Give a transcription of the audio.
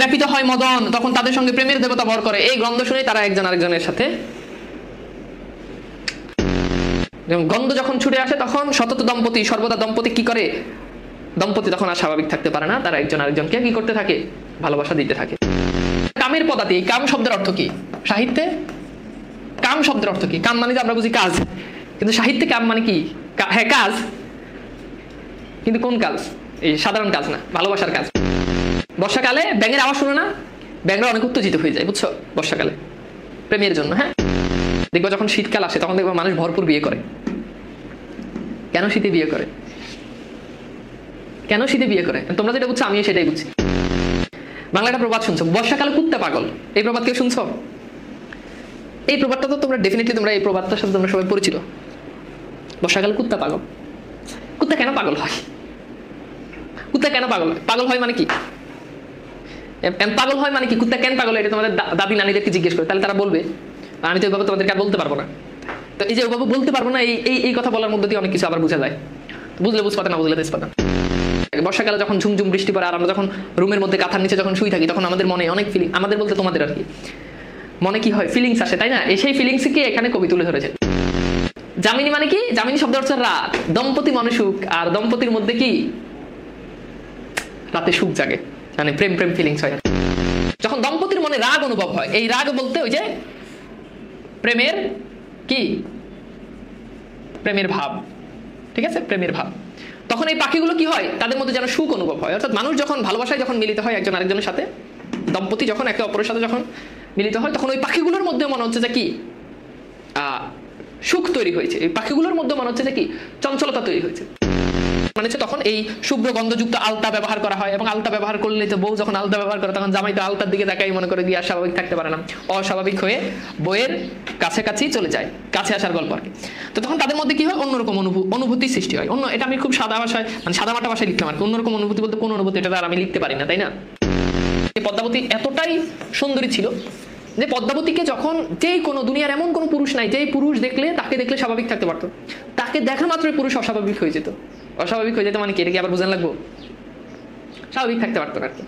ব্যাপিত হয় মদন, তখন তাদের সঙ্গে প্রেমের দেবতা ভর করে। এই গন্ধ শুনে তারা একজন আরেকজনের সাথে, গন্ধ যখন ছুটে আসে তখন সতত দম্পতি, সর্বদা দম্পতি কি করে, দম্পতি তখন আর স্বাভাবিক থাকতে পারে না, তারা একজন আরেকজনকে কি করতে থাকে, ভালোবাসা দিতে থাকে। কামের পদাতি, কাম শব্দের অর্থ কি সাহিত্যে? কাম শব্দের অর্থ কি? কাম মানে যে আমরা বুঝি কাজ, কিন্তু সাহিত্যে কাম মানে কি? হ্যাঁ কাজ, কিন্তু কোন কাজ? এই সাধারণ কাজ না, ভালোবাসার কাজ। বর্ষাকালে ব্যাঙের আওয়াজ শুনো না? ব্যাঙরা অনেক উত্তেজিত হয়ে যায়, বুঝছো, বর্ষাকালে প্রেমের জন্য। হ্যাঁ, দেখবো যখন শীতকাল আসে তখন দেখবো মানুষ ভরপুর বিয়ে করে। কেন শীতে বিয়ে করে? কেন শীতে বিয়ে করে? তোমরা যেটা বুঝছো আমিও সেটাই বুঝছি। বাংলা একটা প্রবাদ শুনছো, বর্ষাকালে কুত্তা পাগল। এই প্রবাদ কেউ শুনছো? এই প্রবাদটা তো তোমরা ডেফিনেটলি, তোমরা এই প্রবাদটার সাথে তোমরা সবাই পরিচিত। বর্ষাকালে কুত্তা পাগল। কুত্তা কেন পাগল হয়? কুত্তা কেন পাগল হয়? পাগল হয় মানে কি? পাগল হয় মানে কি? কুত্তা কেন পাগল হয় এটা তোমাদের দাদি নানিদেরকে জিজ্ঞেস করে, তাহলে তারা বলবে। আমি তো ওইভাবে তোমাদেরকে আর বলতে পারবো না। তো এই যে ওইভাবে বলতে পারবো না, এই কথা বলার মধ্যে দিয়ে অনেক কিছু আবার বোঝা যায়। বুঝলে বুঝপাতে, না বুঝলে তেজপাতা। বর্ষাকালে যখন ঝুমঝুম বৃষ্টি পড়ে আর আমরা যখন রুমের মধ্যে কাঁথার নিচে যখন শুই থাকি, তখন আমাদের মনে অনেক ফিলিং, আমাদের বলতে তোমাদের আর কি, মনে কি হয়, ফিলিংস আসে, তাই না? সেই ফিলিংসকে এখানে কবি তুলে ধরেছে। যামিনী মানে কি? যামিনী শব্দ অর্থ রাত। দম্পতি মানে সুখ, আর দম্পতির মধ্যে কি রাতে সুখ জাগে, মানে প্রেম প্রেম ফিলিংস হয়। যখন দম্পতির মনে রাগ অনুভব হয়, এই রাগ বলতে ওই যে প্রেমের কি, প্রেমের ভাব, ঠিক আছে, প্রেমের ভাব। তখন এই পাখিগুলো কি হয়, তাদের মধ্যে যেন সুখ অনুভব হয়। অর্থাৎ মানুষ যখন ভালোবাসায় যখন মিলিত হয় একজন আরেকজনের সাথে, দম্পতি যখন একে অপরের সাথে যখন মিলিত হয়, তখন ওই পাখিগুলোর মধ্যে মনে হচ্ছে যে কি সুখ তৈরি হয়েছে। এই পাখিগুলোর মধ্যে মনে হচ্ছে যে কি চঞ্চলতা তৈরি হয়েছে। মানে হচ্ছে তখন এই শুভ্র গন্ধযুক্ত আলতা ব্যবহার করা হয়, এবং আলতা ব্যবহার করলে তো বউ যখন আলতা ব্যবহার করে তখন জামাই তো আলতার দিকে তাকাই মনে করে দিয়ে আর স্বাভাবিক থাকতে পারে না, অস্বাভাবিক হয়ে বইয়ের কাছাকাছি চলে যায়, কাছে আসার গল্প আর কি। তো তখন তাদের মধ্যে কি হয়, অন্যরকম অনুভূতি সৃষ্টি হয়। এটা আমি খুব সাদা ভাষায়, মানে সাদা মাটা ভাষায় লিখলাম আর কি। অন্যরকম অনুভূতি বলতে কোন অনুভূতি, এটা আর আমি লিখতে পারি না, তাই না? পদ্মাবতী এতটাই সুন্দরী ছিল যে পদ্মাবতীকে যখন, যেই কোনো দুনিয়ার এমন কোনো পুরুষ নাই যেই পুরুষ দেখলে তাকে দেখলে স্বাভাবিক থাকতে পারতো, তাকে দেখা মাত্রই পুরুষ অস্বাভাবিক হয়ে যেত। অস্বাভাবিক হয়ে যেত মানে কি, এটা কি আবার বোঝান লাগবো? স্বাভাবিক থাকতে পারতো আর কি।